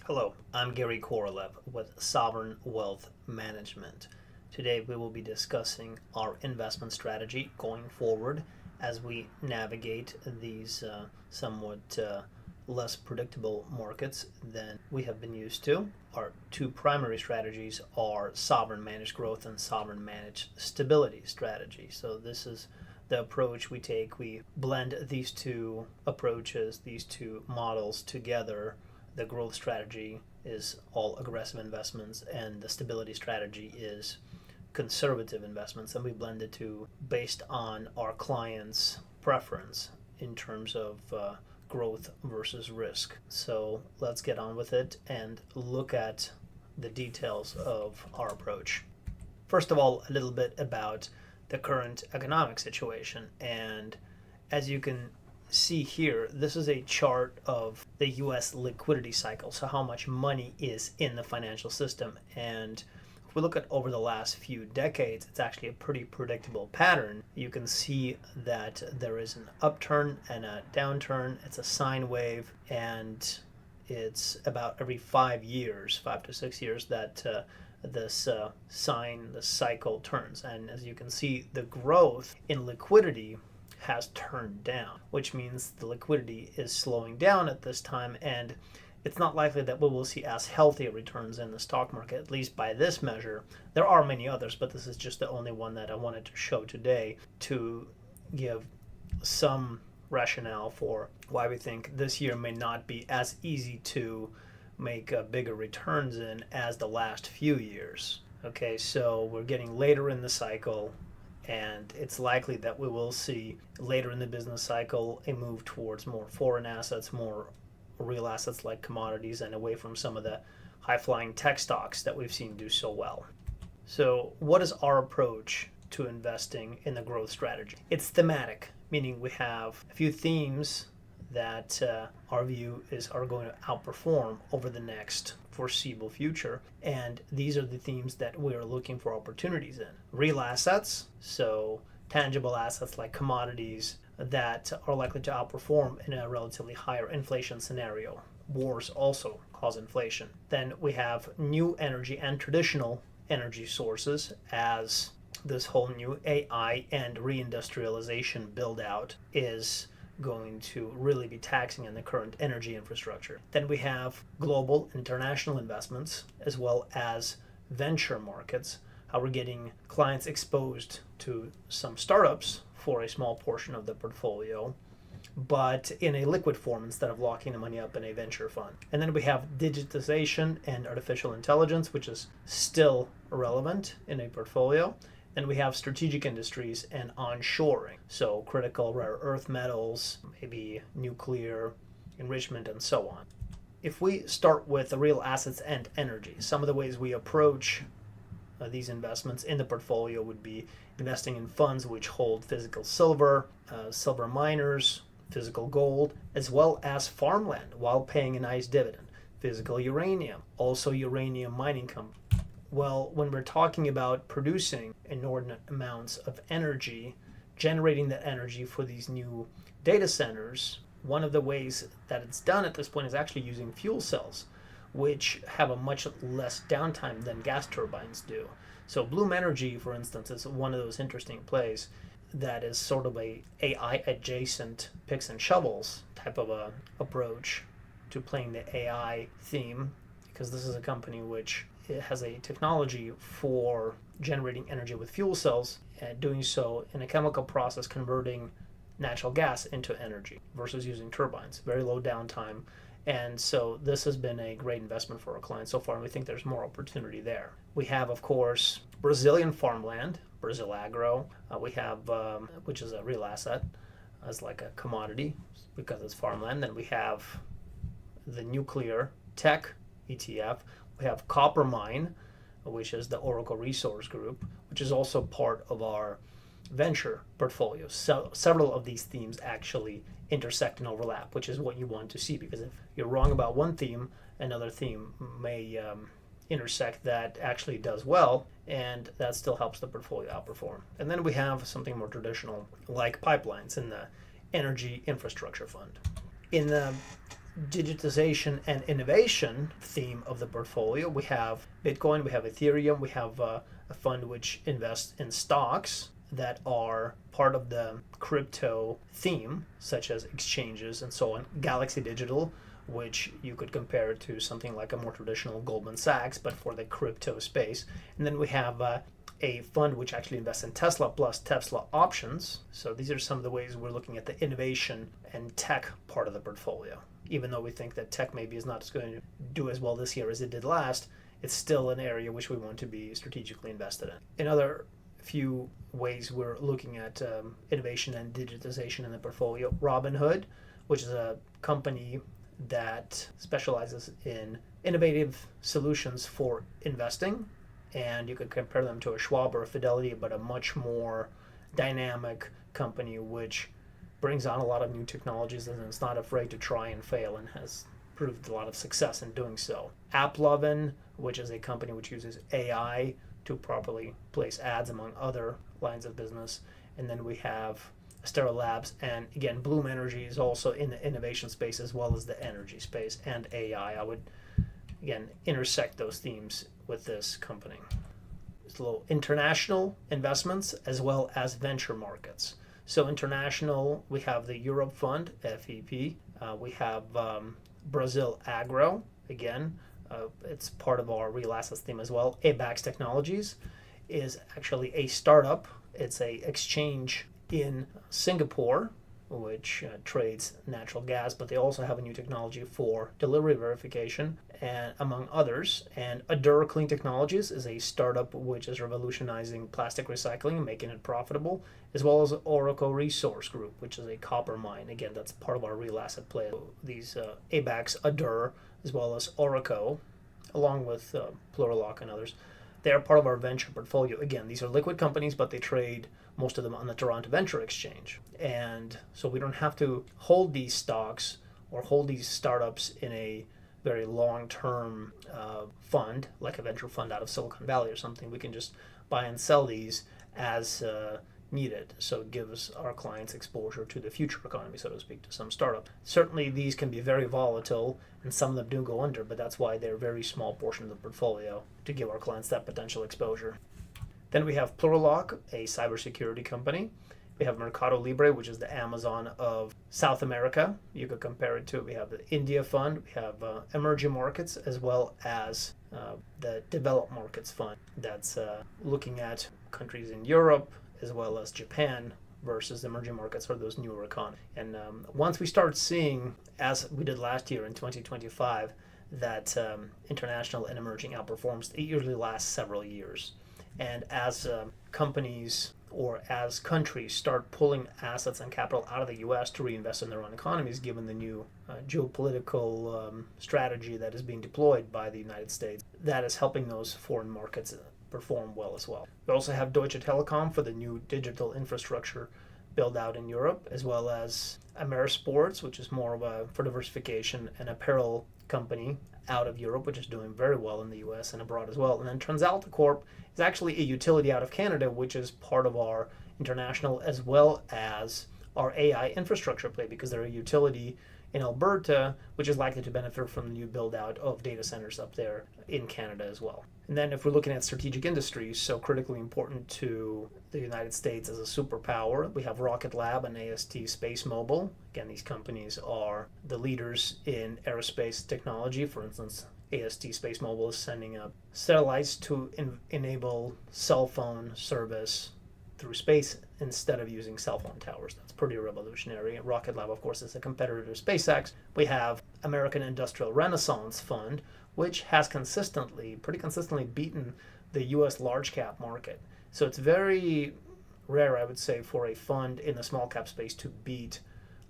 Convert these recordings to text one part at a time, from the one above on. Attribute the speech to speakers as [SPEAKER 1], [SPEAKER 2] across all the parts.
[SPEAKER 1] Hello, I'm Gary Korolev with Sovereign Wealth Management. Today we will be discussing our investment strategy going forward as we navigate these somewhat less predictable markets than we have been used to. Our two primary strategies are sovereign managed growth and sovereign managed stability strategy. So this is the approach we take. We blend these two approaches, these two models together. The growth strategy is all aggressive investments, and the stability strategy is conservative investments, and we blend the two based on our clients' preference in terms of growth versus risk. So let's get on with it and look at the details of our approach. First of all, a little bit about the current economic situation, and as you can see here, this is a chart of the US liquidity cycle, so how much money is in the financial system. And if we look at over the last few decades, it's actually a pretty predictable pattern. You can see that there is an upturn and a downturn. It's a sine wave, and it's about every 5 years, 5 to 6 years, that this cycle turns. And as you can see, the growth in liquidity has turned down, which means the liquidity is slowing down at this time, and it's not likely that we will see as healthy returns in the stock market, at least by this measure. There are many others, but this is just the only one that I wanted to show today to give some rationale for why we think this year may not be as easy to make bigger returns in as the last few years. Okay, so we're getting later in the cycle, and it's likely that we will see later in the business cycle a move towards more foreign assets, more real assets like commodities, and away from some of the high-flying tech stocks that we've seen do so well. So what is our approach to investing in the growth strategy? It's thematic, meaning we have a few themes that our view is are going to outperform over the next foreseeable future, and these are the themes that we're looking for opportunities in. Real assets, so tangible assets like commodities that are likely to outperform in a relatively higher inflation scenario. Wars also cause inflation. Then we have new energy and traditional energy sources, as this whole new AI and reindustrialization build out is going to really be taxing on the current energy infrastructure. Then we have global international investments, as well as venture markets, how we're getting clients exposed to some startups for a small portion of the portfolio, but in a liquid form instead of locking the money up in a venture fund. And then we have digitization and artificial intelligence, which is still relevant in a portfolio. And we have strategic industries and onshoring, so critical rare earth metals, maybe nuclear enrichment, and so on. If we start with the real assets and energy, some of the ways we approach these investments in the portfolio would be investing in funds which hold physical silver, silver miners, physical gold, as well as farmland while paying a nice dividend, physical uranium, also uranium mining companies. Well, when we're talking about producing inordinate amounts of energy, generating that energy for these new data centers, one of the ways that it's done at this point is actually using fuel cells, which have a much less downtime than gas turbines do. So Bloom Energy, for instance, is one of those interesting plays that is sort of a AI adjacent picks and shovels type of a approach to playing the AI theme, because this is a company which it has a technology for generating energy with fuel cells and doing so in a chemical process, converting natural gas into energy versus using turbines. Very low downtime. And so this has been a great investment for our clients so far, and we think there's more opportunity there. We have, of course, Brazilian farmland, Brazil Agro. We have, which is a real asset as like a commodity because it's farmland. Then we have the nuclear tech ETF. We have Copper Mine, which is the Oracle Resource Group, which is also part of our venture portfolio. So several of these themes actually intersect and overlap, which is what you want to see, because if you're wrong about one theme, another theme may intersect that actually does well, and that still helps the portfolio outperform. And then we have something more traditional like pipelines in the Energy Infrastructure Fund. In the digitization and innovation theme of the portfolio, we have Bitcoin, we have Ethereum, we have a fund which invests in stocks that are part of the crypto theme, such as exchanges and so on. Galaxy Digital, which you could compare to something like a more traditional Goldman Sachs, but for the crypto space. And then we have a fund which actually invests in Tesla plus Tesla options. So these are some of the ways we're looking at the innovation and tech part of the portfolio. Even though we think that tech maybe is not going to do as well this year as it did last, it's still an area which we want to be strategically invested in. Another few ways we're looking at innovation and digitization in the portfolio. Robinhood, which is a company that specializes in innovative solutions for investing, and you could compare them to a Schwab or a Fidelity, but a much more dynamic company which brings on a lot of new technologies and is not afraid to try and fail and has proved a lot of success in doing so. AppLovin, which is a company which uses AI to properly place ads among other lines of business. And then we have Astera Labs, and again, Bloom Energy is also in the innovation space as well as the energy space and AI. I would, again, intersect those themes with this company. There's a little international investments as well as venture markets. So international, we have the Europe Fund, FEP. We have Brazil Agro, again, it's part of our real assets theme as well. ABAX Technologies is actually a startup. It's a exchange in Singapore, which trades natural gas, but they also have a new technology for delivery verification, and among others. And Adur Clean Technologies is a startup which is revolutionizing plastic recycling and making it profitable, as well as Oracle Resource Group, which is a copper mine. Again, that's part of our real asset play. These ABAX, Adur, as well as Oracle, along with Plurilock and others, they are part of our venture portfolio. Again, these are liquid companies, but they trade, most of them, on the Toronto Venture Exchange. And so we don't have to hold these stocks or hold these startups in a very long-term fund, like a venture fund out of Silicon Valley or something. We can just buy and sell these as needed. So it gives our clients exposure to the future economy, so to speak, to some startup. Certainly these can be very volatile, and some of them do go under, but that's why they're a very small portion of the portfolio to give our clients that potential exposure. Then we have Plurilock, a cybersecurity company. We have Mercado Libre, which is the Amazon of South America. You could compare it to, we have the India Fund, we have emerging markets, as well as the developed markets fund that's looking at countries in Europe as well as Japan versus emerging markets or those newer economies. And once we start seeing, as we did last year in 2025, that international and emerging outperforms, it usually lasts several years. And as companies or as countries start pulling assets and capital out of the U.S. to reinvest in their own economies, given the new geopolitical strategy that is being deployed by the United States, that is helping those foreign markets perform well as well. We also have Deutsche Telekom for the new digital infrastructure build out in Europe, as well as Amerisports, which is more of a, for diversification, an apparel company out of Europe, which is doing very well in the US and abroad as well. And then TransAlta Corp is actually a utility out of Canada, which is part of our international as well as our AI infrastructure play, because they're a utility in Alberta, which is likely to benefit from the new build out of data centers up there in Canada as well. And then if we're looking at strategic industries, so critically important to the United States as a superpower, we have Rocket Lab and AST Space Mobile. Again, these companies are the leaders in aerospace technology. For instance, AST Space Mobile is sending up satellites to enable cell phone service through space instead of using cell phone towers. That's pretty revolutionary. Rocket Lab, of course, is a competitor to SpaceX. We have American Industrial Renaissance Fund, which has pretty consistently beaten the US large cap market. So it's very rare, I would say, for a fund in the small cap space to beat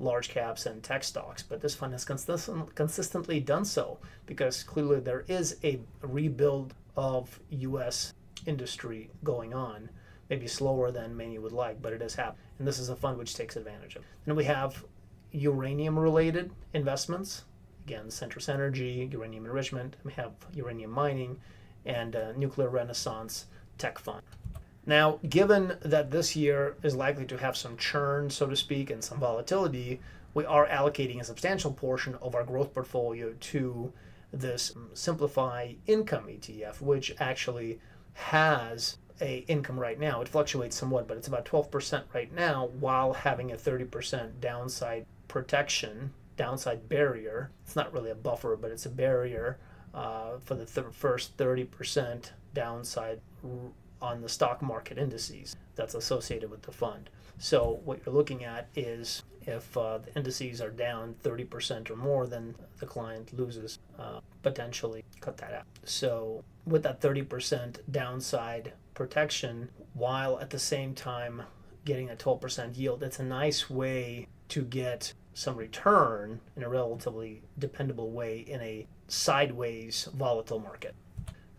[SPEAKER 1] large caps and tech stocks. But this fund has consistently done so, because clearly there is a rebuild of US industry going on. Maybe slower than many would like, but it is happening. And this is a fund which takes advantage of it. Then we have uranium-related investments. Again, Centrus Energy, uranium enrichment. We have uranium mining, and Nuclear Renaissance Tech Fund. Now, given that this year is likely to have some churn, so to speak, and some volatility, we are allocating a substantial portion of our growth portfolio to this Simplify Income ETF, which actually has a income right now. It fluctuates somewhat, but it's about 12% right now, while having a 30% downside protection, downside barrier. It's not really a buffer, but it's a barrier for the first 30% downside on the stock market indices that's associated with the fund. So what you're looking at is if the indices are down 30% or more, then the client loses, potentially cut that out. So with that 30% downside protection, while at the same time getting a 12% yield, it's a nice way to get some return in a relatively dependable way in a sideways volatile market.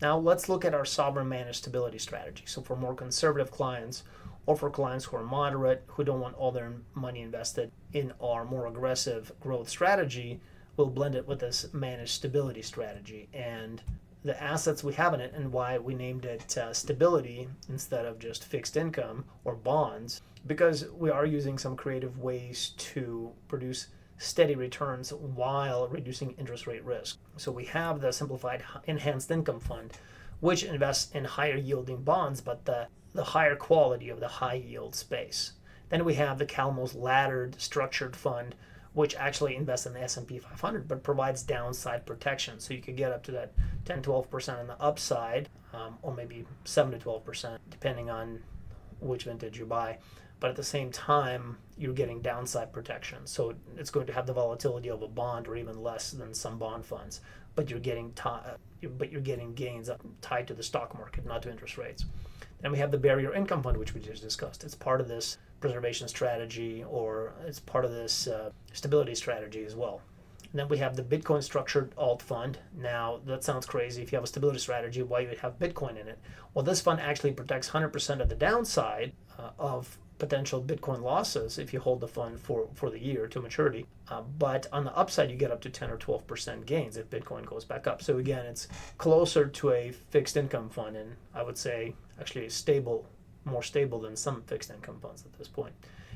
[SPEAKER 1] Now let's look at our sovereign managed stability strategy. So for more conservative clients, or for clients who are moderate, who don't want all their money invested in our more aggressive growth strategy, we'll blend it with this managed stability strategy. And the assets we have in it, and why we named it stability instead of just fixed income or bonds, because we are using some creative ways to produce steady returns while reducing interest rate risk. So we have the simplified enhanced income fund, which invests in higher yielding bonds, but the higher quality of the high yield space. Then we have the Calmos laddered structured fund, which actually invests in the S&P 500 but provides downside protection. So you could get up to that 10-12% on the upside, or maybe 7-12% depending on which vintage you buy. But at the same time, you're getting downside protection. So it's going to have the volatility of a bond or even less than some bond funds. But you're getting gains tied to the stock market, not to interest rates. Then we have the barrier income fund, which we just discussed. It's part of this preservation strategy, or it's part of this stability strategy as well. And then we have the Bitcoin structured alt fund. Now that sounds crazy. If you have a stability strategy, why you would have Bitcoin in it? Well, this fund actually protects 100% of the downside of potential Bitcoin losses if you hold the fund for the year to maturity. But on the upside, you get up to 10 or 12% gains if Bitcoin goes back up. So again, it's closer to a fixed income fund, and I would say actually more stable than some fixed income funds at this point.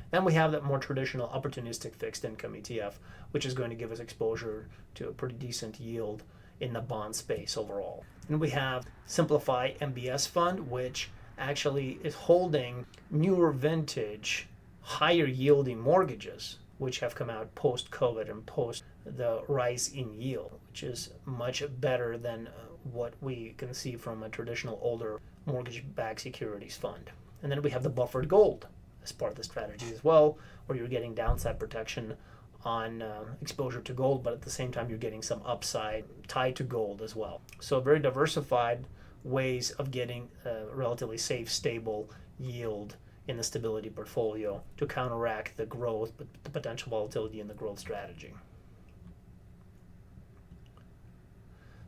[SPEAKER 1] Then we have that more traditional opportunistic fixed income ETF, which is going to give us exposure to a pretty decent yield in the bond space overall. And we have Simplify MBS fund, which actually is holding newer vintage, higher yielding mortgages, which have come out post-COVID and post the rise in yield, which is much better than what we can see from a traditional older mortgage-backed securities fund. And then we have the buffered gold as part of the strategy as well, where you're getting downside protection on exposure to gold, but at the same time you're getting some upside tied to gold as well. So very diversified ways of getting a relatively safe, stable yield in the stability portfolio to counteract the growth, but the potential volatility in the growth strategy.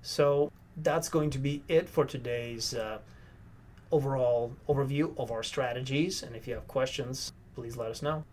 [SPEAKER 1] So that's going to be it for today's overall overview of our strategies. And if you have questions, please let us know.